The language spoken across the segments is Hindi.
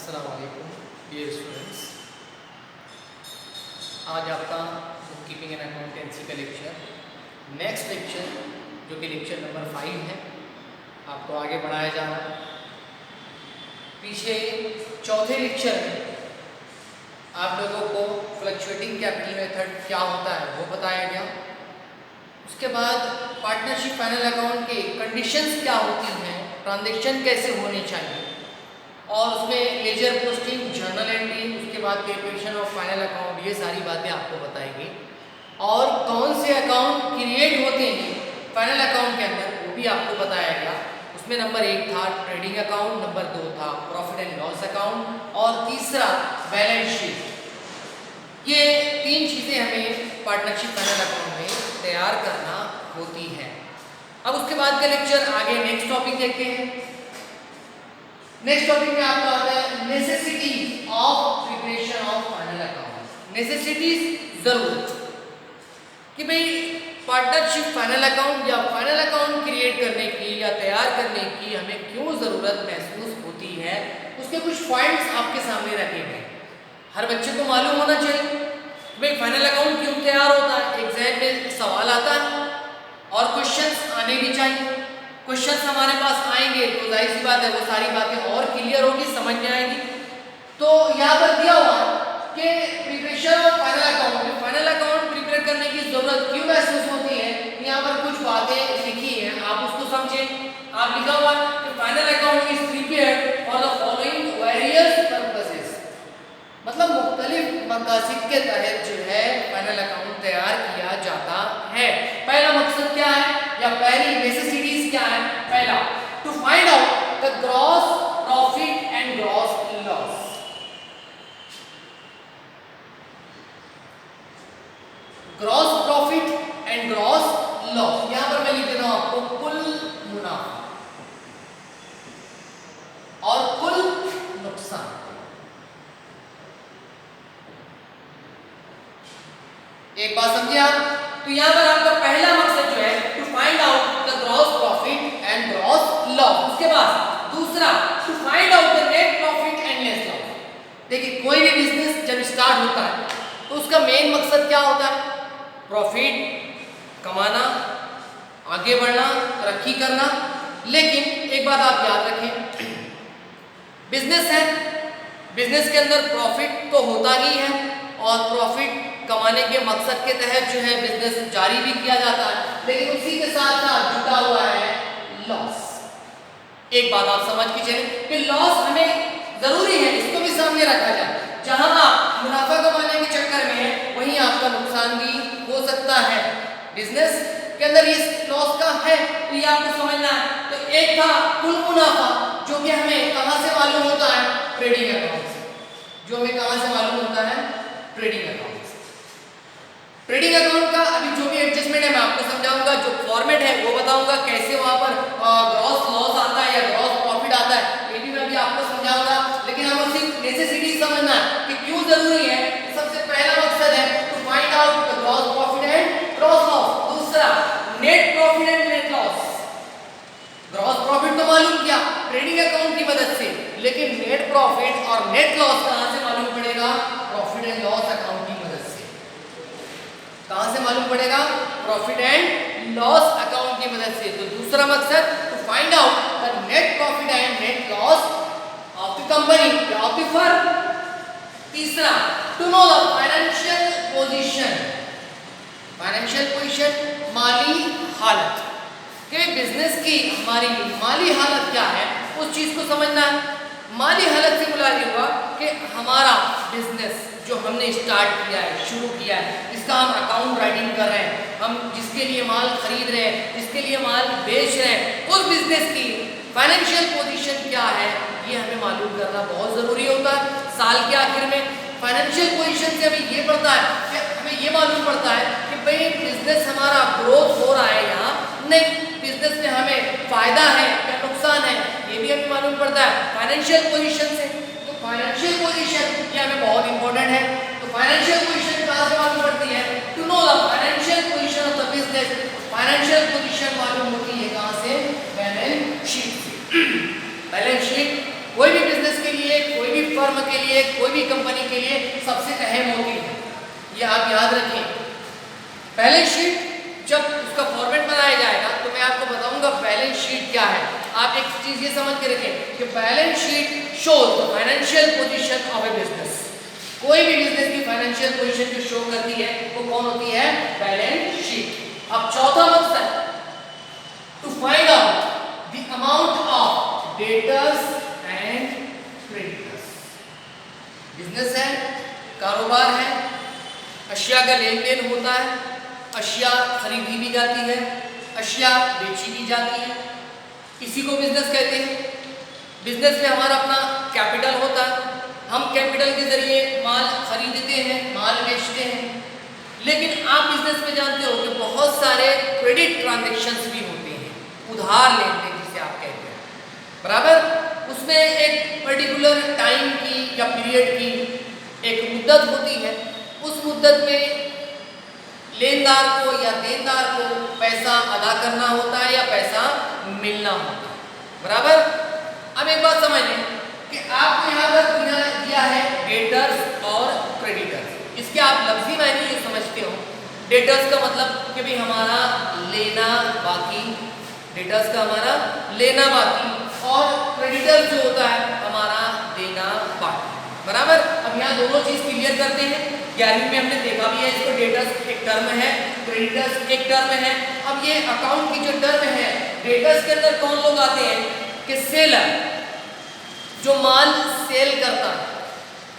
अस्सलाम वालेकुम डियर स्टूडेंट्स। आज आपका बुक कीपिंग एंड अकाउंटेंसी का लेक्चर नेक्स्ट लेक्चर जो कि लेक्चर नंबर 5 है, आपको आगे बढ़ाया जा रहा है। पीछे चौथे लेक्चर में आप लोगों को फ्लक्चुएटिंग कैपिटल मेथड क्या होता है वो बताया गया। उसके बाद पार्टनरशिप फाइनल अकाउंट के कंडीशंस क्या होती हैं, ट्रांजैक्शन कैसे होने चाहिए, और उसमें लेजर पोस्टिंग, जर्नल एंट्री, उसके बाद प्रिपरेशन ऑफ फाइनल अकाउंट, ये सारी बातें आपको बताएंगे। और कौन से अकाउंट क्रिएट होते हैं फाइनल अकाउंट के अंदर वो भी आपको बताया गया। उसमें नंबर 1 था ट्रेडिंग अकाउंट, नंबर 2 था प्रॉफिट एंड लॉस अकाउंट और तीसरा बैलेंस शीट। ये 3 चीज़ें हमें पार्टनरशिप फाइनल अकाउंट में तैयार करना होती है। अब उसके बाद का लेक्चर आगे नेक्स्ट टॉपिक देखते हैं। नेक्स्ट टॉपिक में आपका आता है necessities of preparation of final account. Necessities, जरूरत कि भाई पार्टनरशिप फाइनल अकाउंट या फाइनल अकाउंट क्रिएट करने की या तैयार करने की हमें क्यों ज़रूरत महसूस होती है, उसके कुछ पॉइंट्स आपके सामने रखे गए। हर बच्चे को मालूम होना चाहिए भाई फाइनल अकाउंट क्यों तैयार होता है। एग्जाम में सवाल आता है और क्वेश्चंस आने भी चाहिए। क्वेश्चंस हमारे पास आएंगे तो जाहिर सी बात है वो सारी बातें और क्लियर होगी, समझ में आएगी। तो यहाँ पर दिया हुआ है कि preparation of final account prepare करने की जरूरत क्यों महसूस होती है। यहाँ पर कुछ बातें लिखी हैं, आप उसको समझें। आप लिखा हुआ है कि final account is prepared for the following various purposes, मतलब मुख्तलिफ मकासद के तहत जो है फाइनल अकाउंट तैयार किया जाता है। पहला मकसद क्या है या पहली नेसेसिटीज क्या है? पहला, to find out the gross profit and gross loss. Gross profit and gross loss, यहां पर मैं लिख देता हूं आपको कुल मुनाफा और कुल नुकसान। एक बात समझिए आप, तो यहां पर आपका पहला मकसद जो है to find out the gross profit and gross loss. उसके बाद दूसरा, to find out the net profit and net loss. देखिए कोई भी बिजनेस जब स्टार्ट होता है तो उसका मेन मकसद क्या होता है? प्रॉफिट कमाना, आगे बढ़ना, तरक्की करना। लेकिन एक बात आप याद रखें, बिजनेस है, बिजनेस के अंदर प्रॉफिट तो होता ही है और प्रॉफिट कमाने के मकसद के तहत जो है बिजनेस जारी भी किया जाता है, लेकिन उसी के साथ साथ जुड़ा हुआ है लॉस। एक बात आप समझ के चलें कि लॉस हमें जरूरी है, इसको भी सामने रखा जाए। जहां आप मुनाफा कमाने के चक्कर में है वहीं आपका नुकसान भी हो सकता है। बिजनेस के अंदर इस लॉस का है तो ये आपको समझना है। तो एक था कुल मुनाफा जो कि हमें कहां से मालूम होता है? ट्रेडिंग अकाउंट से। जो हमें कहां से मालूम होता है? Trading account. ट्रेडिंग अकाउंट का अभी जो भी एडजस्टमेंट है मैं आपको समझाऊंगा, जो फॉर्मेट है वो बताऊंगा, कैसे वहां पर ग्रॉस लॉस आता है या ग्रॉस प्रॉफिट आता है ये भी मैं अभी आपको समझाऊंगा। लेकिन हमें सिर्फ नेसेसिटी समझना है कि क्यों जरूरी है। सबसे पहला मकसद है to find out the gross profit and gross loss. दूसरा, net profit and net loss. Gross profit तो मालूम किया ट्रेडिंग अकाउंट की मदद से, लेकिन नेट प्रॉफिट और नेट लॉस कहां से मालूम पड़ेगा? प्रॉफिट एंड लॉस अकाउंट की मदद से। कहां से मालूम पड़ेगा? प्रॉफिट एंड लॉस अकाउंट की मदद से। तो दूसरा मकसद to find out the net profit and net loss of the company या ऑफ द फर्म। तीसरा, to know the financial position. Financial position, माली हालत, कि बिजनेस की हमारी माली हालत क्या है उस चीज को समझना है। माली हालत से मुराद ये हुआ कि हमारा बिजनेस जो हमने स्टार्ट किया है, शुरू किया है, इसका हम अकाउंट राइटिंग कर रहे हैं, हम जिसके लिए माल खरीद रहे हैं, जिसके लिए माल बेच रहे हैं, उस बिजनेस की फाइनेंशियल पोजीशन क्या है ये हमें मालूम करना बहुत ज़रूरी होता है। साल के आखिर में फाइनेंशियल पोजीशन से हमें ये पड़ता है कि हमें ये मालूम पड़ता है कि भाई बिजनेस हमारा ग्रोथ हो रहा है या नहीं, बिजनेस में हमें फायदा है या नुकसान है ये भी हमें मालूम पड़ता है फाइनेंशियल पोजीशन से। तो फाइनेंशियल पोजीशन ये हमें बहुत इंपॉर्टेंट है। तो फाइनेंशियल पोजीशन कहां से मालूम पड़ती है? To know the financial position of the business. Financial position मालूम होती है कहां से? बैलेंस शीट से। बैलेंस शीट कोई भी बिजनेस के लिए, कोई भी लिए, कोई भी कंपनी के लिए सबसे अहम होती है। ये आप याद रखें। बैलेंस शीट जब उसका फॉर्मेट बनाया जाएगा तो मैं आपको बताऊंगा बैलेंस शीट क्या है। आप एक चीज ये समझ के रखें कि balance sheet shows the financial position of A business. कोई भी बिजनेस की फाइनेंशियल पोजीशन जो शो करती है वो कौन होती है? Balance sheet. अब चौथा मकसद, to find out the amount of debtors and creditors. Business है, कारोबार है, अशिया का लेन देन होता है, अशिया खरीदी भी जाती है, अशिया बेची भी जाती है, इसी को बिजनेस कहते हैं। बिजनेस में हमारा अपना कैपिटल होता है, हम कैपिटल के जरिए माल खरीदते हैं, माल बेचते हैं। लेकिन आप बिजनेस में जानते हो कि बहुत सारे क्रेडिट ट्रांजैक्शंस भी होते हैं, उधार लेन देन जिसे आप कहते हैं, बराबर। उसमें एक पर्टिकुलर टाइम की या पीरियड की एक मुद्दत होती है, उस मुद्दत में लेनदार को या देनदार को पैसा अदा करना होता है या पैसा मिलना होता है, बराबर। अब एक बात समझ लें कि आपको यहाँ पर दिया है डेटर्स और क्रेडिटर्स। इसके आप लफ्जी मायने ये समझते हो। डेटर्स का मतलब कि भाई हमारा लेना बाकी, डेटर्स का हमारा लेना बाकी, और क्रेडिटर्स जो होता है हमारा देना बाकी, बराबर। अब यहाँ दोनों चीज क्लियर करते हैं। 11वीं में हमने देखा भी है इसको, डेटर्स एक टर्म है, क्रेडिटर्स एक टर्म है। अब ये अकाउंट की जो टर्म है, डेटर्स के अंदर कौन लोग आते हैं कि सेलर, जो माल सेल करता है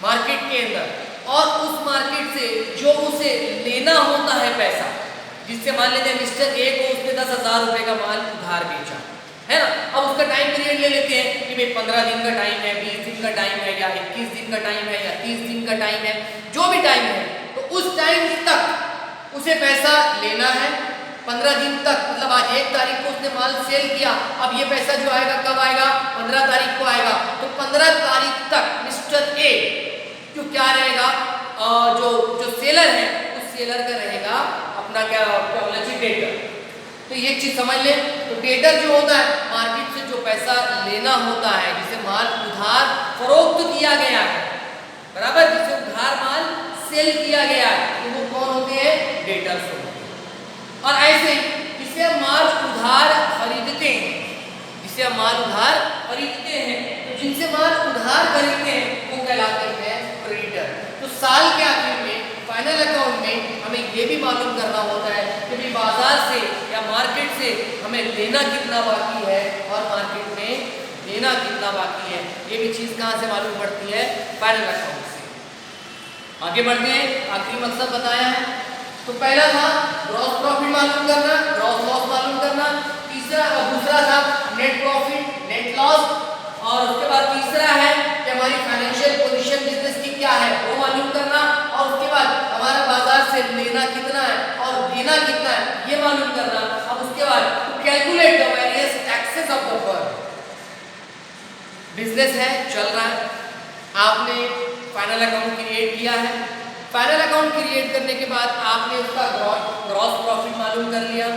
मार्केट के अंदर, और उस मार्केट से जो उसे लेना होता है पैसा, जिससे मान लेते हैं मिस्टर ए को उसने 10,000 रुपए का माल उधार बेचा है ना। अब उसका टाइम पीरियड ले लेते हैं कि भाई 15 दिन का टाइम है, 20 दिन का टाइम है, या 21 दिन का टाइम है, या 30 दिन का टाइम है, जो भी टाइम है, तो उस टाइम तक उसे पैसा लेना है। 15 दिन तक, मतलब आज 1 तारीख को उसने माल सेल किया, अब ये पैसा जो आएगा कब आएगा? 15 तारीख को आएगा। तो 15 तारीख तक मिस्टर ए जो क्या रहेगा, जो सेलर है उस सेलर का रहेगा अपना क्या बोला जी, डेटर। तो ये चीज समझ ले। तो डेटर जो होता है मार्केट से जो पैसा लेना होता है, जिसे माल उधार फरोख्त किया गया है, बराबर, जिसे उधार माल सेल किया गया है, तो वो कौन होते हैं? डेटर्स होते हैं। और ऐसे जिसे माल उधार खरीदते हैं, जिसे माल उधार खरीदते हैं, तो जिनसे माल उधार खरीदते हैं वो कहलाते हैं क्रेडिटर। तो साल के आखिर में फाइनल अकाउंट में हमें ये भी मालूम करना होता है कि भाई बाजार से या मार्केट से हमें लेना कितना बाकी है और मार्केट में देना कितना बाकी है। ये भी चीज़ कहाँ से मालूम पड़ती है? फाइनल अकाउंट से। आगे बढ़ते हैं, आखिरी मकसद बताया है। तो पहला था ग्रॉस प्रॉफिट मालूम करना, ग्रॉस लॉस मालूम करना। दूसरा था नेट प्रॉफिट, नेट लॉस, और उसके बाद तीसरा है कि हमारी फाइनेंशियल पोजीशन बिजनेस की क्या है वो मालूम करना, और उसके बाद हमारा बाजार से लेना कितना है और देना कितना है ये मालूम करना। अब उसके बाद to calculate the various taxes of the firm. Business है, चल रहा है, आपने फाइनल अकाउंट क्रिएट किया है। फाइनल अकाउंट क्रिएट करने के बाद आपने उसका ग्रॉस प्रॉफिट मालूम कर लिया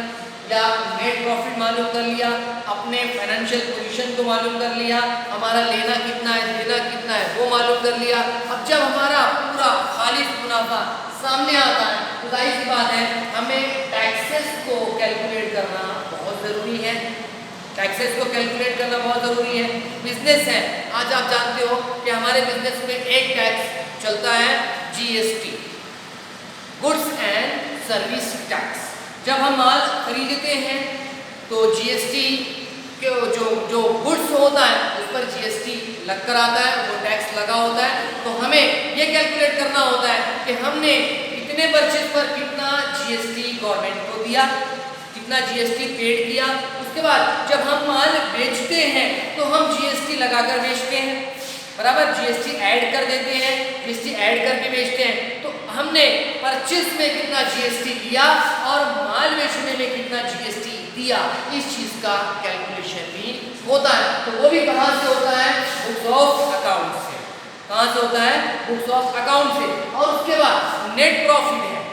या नेट प्रॉफिट मालूम कर लिया, अपने फाइनेंशियल पोजीशन को मालूम कर लिया, हमारा लेना कितना है देना कितना है वो मालूम कर लिया। अब जब हमारा पूरा खालिस मुनाफा सामने आता है तो जाहिर सी बात है हमें टैक्सेस को कैलकुलेट करना बहुत ज़रूरी है। टैक्सेस को कैलकुलेट करना बहुत ज़रूरी है। बिजनेस है, आज आप जानते हो कि हमारे बिजनेस में एक टैक्स चलता है GST, goods and service tax. जब हम माल खरीदते हैं तो GST के जो गुड्स होता है उस पर GST लग कर आता है, वो टैक्स लगा होता है। तो हमें ये कैलकुलेट करना होता है कि हमने इतने परचेज पर कितना GST गवर्नमेंट को दिया, कितना GST पेड किया। उसके बाद जब हम माल बेचते हैं तो हम GST लगाकर बेचते हैं, बराबर, GST ऐड कर देते हैं, GST ऐड करके बेचते हैं। तो हमने परचेज में कितना GST दिया और माल बेचने में कितना GST दिया, इस चीज़ का कैलकुलेशन भी होता है। तो वो भी कहाँ से होता है? बुक्स ऑफ अकाउंट से। कहाँ से होता है? बुक्स ऑफ अकाउंट से। और उसके बाद नेट प्रॉफिट है,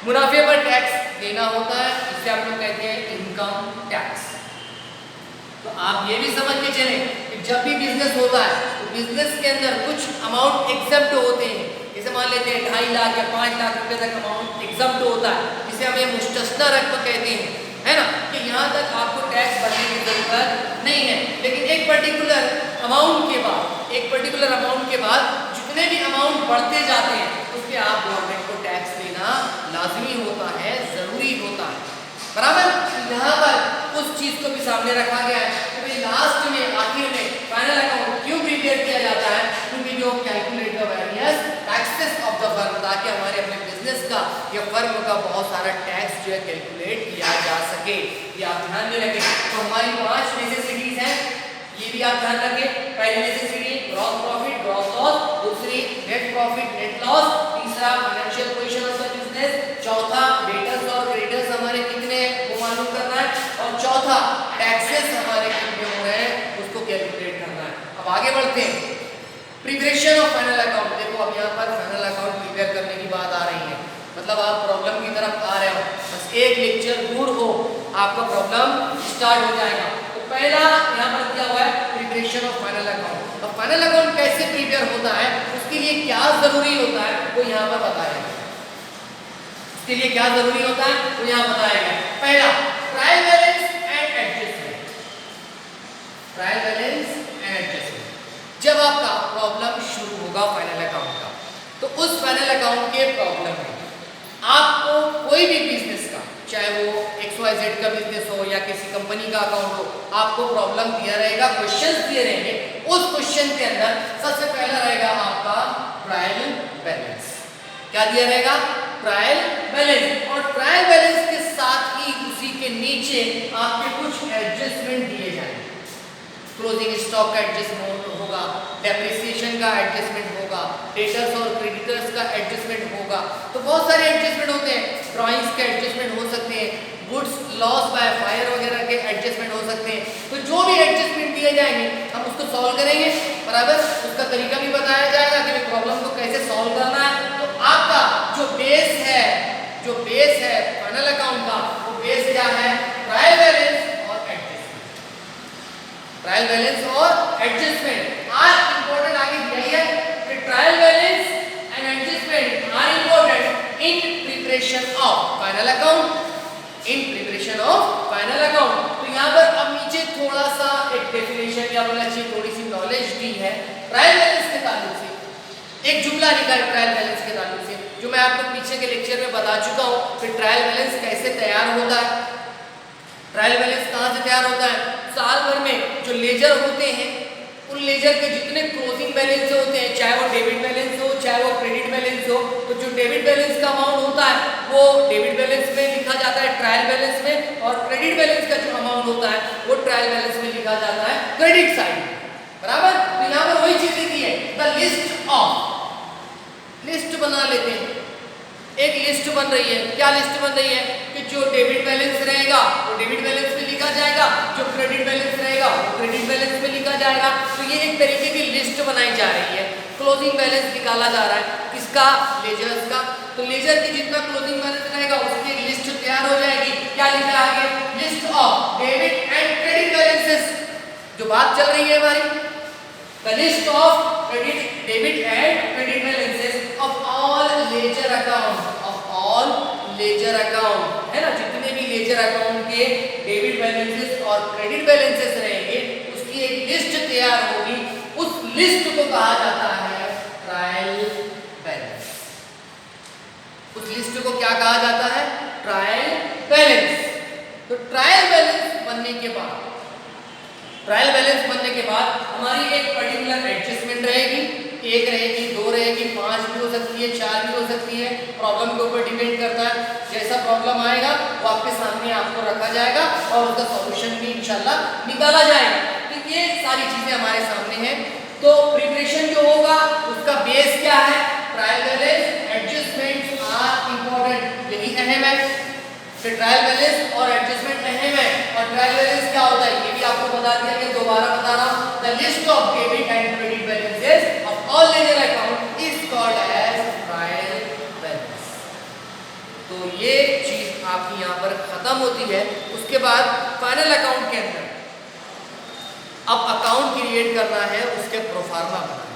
मुनाफे पर टैक्स देना होता है, जिसे आप लोग कहते हैं इनकम टैक्स। तो आप ये भी समझ के चलें कि जब भी बिजनेस होता है तो बिजनेस के अंदर कुछ अमाउंट एग्जम्प्ट होते हैं, जैसे मान लेते हैं 2.5 लाख या 5 लाख रुपए तक अमाउंट एग्जम्प्ट होता है, जिसे हमें मुस्तस्ना रकम कहते हैं, है ना, कि यहाँ तक आपको टैक्स भरने की जरूरत नहीं है। लेकिन एक पर्टिकुलर अमाउंट के बाद जितने भी अमाउंट बढ़ते जाते हैं उस पर आप गवर्नमेंट को टैक्स देना लाजमी होता है, जरूरी होता है, बराबर। यहाँ पर उस चीज को भी सामने रखा गया है कि भाई लास्ट में आखिर में फाइनल अकाउंट क्यों प्रिपेयर किया जाता है, क्योंकि जो calculate the various taxes of the firm, ताकि हमारे अपने बिजनेस का या फर्म का बहुत सारा टैक्स जो है कैलकुलेट किया जा सके। ये आप ध्यान में रखें। तो हमारी 5 नेसेसिटीज हैं, ये भी आप ध्यान रखें। पहली necessity gross profit gross loss, दूसरी नेट प्रॉफिट नेट लॉस, तीसरा financial position of the business, चौथा डेटर्स और क्रेडिटर्स हमारे कितने हैं वो मालूम करना है, और चौथा टैक्सेस हमारे कितने हो रहे हैं उसको कैलकुलेट करना है। अब आगे बढ़ते हैं। प्रिपरेशन ऑफ फाइनल अकाउंट, देखो अब यहाँ पर फाइनल अकाउंट प्रिपेयर करने की बात आ रही है, मतलब आप प्रॉब्लम की तरफ आ रहे हो, बस एक लेक्चर दूर हो आपका प्रॉब्लम स्टार्ट हो जाएगा। तो पहला यहाँ पर दिया हुआ है प्रिपरेशन ऑफ फाइनल अकाउंट। अब फाइनल अकाउंट कैसे प्रिपेयर होता है, उसके लिए क्या जरूरी होता है वो यहाँ पर बताया गया। उसके लिए क्या जरूरी होता है वो यहाँ बताया गया। पहला trial balance and adjustment. Trial balance and adjustment, जब आपका प्रॉब्लम शुरू होगा फाइनल अकाउंट का, तो उस फाइनल अकाउंट के प्रॉब्लम में आपको कोई भी बिजनेस का, चाहे वो XYZ का बिजनेस हो या किसी कंपनी का अकाउंट हो, आपको प्रॉब्लम दिया रहेगा, क्वेश्चंस दिए रहेंगे। उस क्वेश्चन के अंदर सबसे पहला रहेगा आपका ट्रायल बैलेंस। क्या दिया रहेगा? Trial balance. और ट्रायल बैलेंस के साथ ही उसी के नीचे आपके कुछ एडजस्टमेंट दिए जाएंगे। क्लोजिंग स्टॉक का एडजस्टमेंट होगा, डेप्रिसिएशन का एडजस्टमेंट होगा, डेटर्स और क्रेडिटर्स का एडजस्टमेंट होगा। तो बहुत सारे एडजस्टमेंट होते हैं, ड्राइंग्स के एडजस्टमेंट हो सकते हैं, गुड्स लॉस बाय फायर वगैरह के एडजस्टमेंट हो सकते हैं। तो जो भी एडजस्टमेंट दिए जाएंगे हम उसको सॉल्व करेंगे, बराबर। उसका तरीका भी बताया जाएगा कि प्रॉब्लम को कैसे सॉल्व करना है। तो आपका जो बेस है फाइनल अकाउंट का, वो बेस क्या है? ट्रायल बैलेंस और एडजस्टमेंट। ट्रायल बैलेंस और एडजस्टमेंट आज इंपॉर्टेंट आगे दिया है कि trial balance and adjustment are important in preparation of final account. In preparation of final account. तो यहाँ पर अब नीचे थोड़ा सा एक डेफिनेशन या बोला चाहिए थोड़ी सी नॉलेज दी है ट्रायल बैलेंस के ताल्लुक से। एक जुमला निकाल ट्रायल बैलेंस के ताल्लुक से, जो मैं आपको पीछे के लेक्चर में बता चुका हूँ कि ट्रायल बैलेंस कैसे तैयार होता है। ट्रायल बैलेंस कहाँ से तैयार होता है? साल भर में जो लेजर होते हैं उन लेजर के जितने क्लोजिंग बैलेंस होते हैं, चाहे वो डेबिट बैलेंस हो चाहे वो क्रेडिट बैलेंस हो, तो जो डेबिट बैलेंस का अमाउंट होता है वो डेबिट बैलेंस में लिखा जाता है ट्रायल बैलेंस में, और क्रेडिट बैलेंस का जो अमाउंट होता है वो ट्रायल बैलेंस में लिखा जाता है क्रेडिट साइड, बराबर। तो यहाँ पर वही चीज लिखी है, द लिस्ट ऑफ। लिस्ट बना लेते हैं, एक लिस्ट बन रही है। क्या लिस्ट बन रही है? कि जो डेबिट बैलेंस रहेगा वो डेबिट बैलेंस में लिखा जाएगा, जो क्रेडिट बैलेंस रहेगा वो क्रेडिट बैलेंस में लिखा जाएगा। तो ये एक तरीके की लिस्ट बनाई जा रही है। क्लोजिंग बैलेंस निकाला जा रहा है, किसका? लेजर्स का। तो लेजर की जितना क्लोजिंग बैलेंस रहेगा उसकी एक लिस्ट तैयार हो जाएगी। क्या लिखा है आगे? List of debit and credit balances. जो बात चल रही है हमारी, the list of credit debit and credit balances of all ledger account, of all ledger account, है ना। जितने भी लेजर अकाउंट के डेबिट बैलेंसेस और क्रेडिट बैलेंसेस रहेंगे उसकी एक लिस्ट तैयार होगी। उस लिस्ट को कहा जाता है ट्रायल बैलेंस। उस लिस्ट को क्या कहा जाता है? Trial balance. तो ट्रायल बैलेंस बनने के बाद हमारी एक पर्टिकुलर एडजस्टमेंट रहेगी, एक रहेगी, दो रहेगी, 5 भी हो सकती है, 4 भी हो सकती है। प्रॉब्लम के ऊपर डिपेंड करता है। जैसा प्रॉब्लम आएगा वो आपके सामने आपको रखा जाएगा और उसका सॉल्यूशन भी इंशाल्लाह निकाला जाएगा। तो ये सारी चीजें हमारे सामने हैं। तो प्रिपरेशन जो होगा उसका बेस क्या है? Trial balance, adjustment are important, यही अहम है। ट्रायल बैलेंस और एडजस्टमेंट अहम है। और ट्रायल बैलेंस क्या होता है ये भी आपको बता दिया कि दोबारा बता रहा हूं, the list of debit and credit balances of all ledger account is called as trial balance. तो ये चीज आपकी यहां पर खत्म होती है। उसके बाद फाइनल अकाउंट के अंदर अब अकाउंट क्रिएट क्रिएट करना है, उसके प्रोफार्मा बनाना है,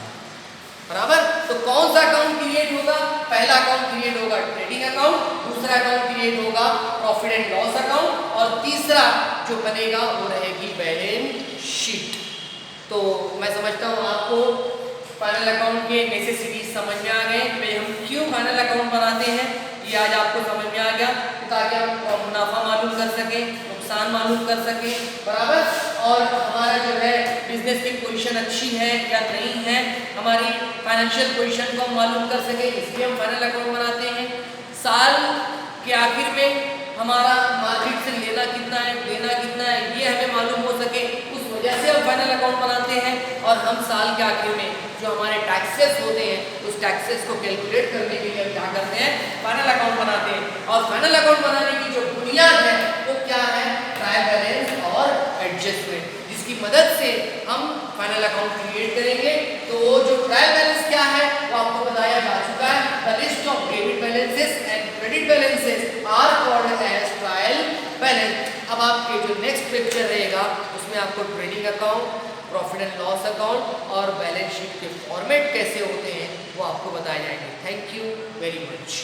बराबर। तो कौन सा अकाउंट क्रिएट होगा? पहला अकाउंट क्रिएट होगा ट्रेडिंग अकाउंट, दूसरा अकाउंट क्रिएट होगा प्रॉफिट एंड लॉस अकाउंट, और तीसरा जो बनेगा वो रहेगी बैलेंस शीट। तो मैं समझता हूँ आपको फाइनल अकाउंट के नेसेसिटी समझ में आ गए कि भाई हम क्यों फाइनल अकाउंट बनाते हैं, ये आज आपको समझ में आ गया, ताकि हम मुनाफा मालूम कर सकें, नुकसान मालूम कर सकें, बराबर। और हमारा जो है बिजनेस की पोजीशन अच्छी है या नहीं है, हमारी फाइनेंशियल पोजीशन को हम मालूम कर सकें, इसलिए हम फाइनल अकाउंट बनाते हैं। साल के आखिर में हमारा मार्केट से लेना कितना है, देना कितना है, ये हमें मालूम हो सके, उस वजह से हम फाइनल अकाउंट बनाते हैं। और हम साल के आखिर में जो हमारे टैक्सेस होते हैं, उस टैक्सेस को कैलकुलेट करने के लिए हम क्या करते हैं? फाइनल अकाउंट बनाते हैं। और फाइनल अकाउंट बनाने की जो बुनियाद है वो क्या है? ट्रायल बैलेंस और एडजस्टमेंट, जिसकी मदद से हम फाइनल अकाउंट क्रिएट करेंगे। तो जो ट्रायल बैलेंस क्या है वो आपको बताया जा चुका है। The list of debit balances and credit balances are called as trial balance. अब आपके जो नेक्स्ट लेक्चर रहेगा उसमें आपको trading account, profit and loss account और बैलेंस शीट के फॉर्मेट कैसे होते हैं वो आपको बताए जाएंगे। Thank you very much.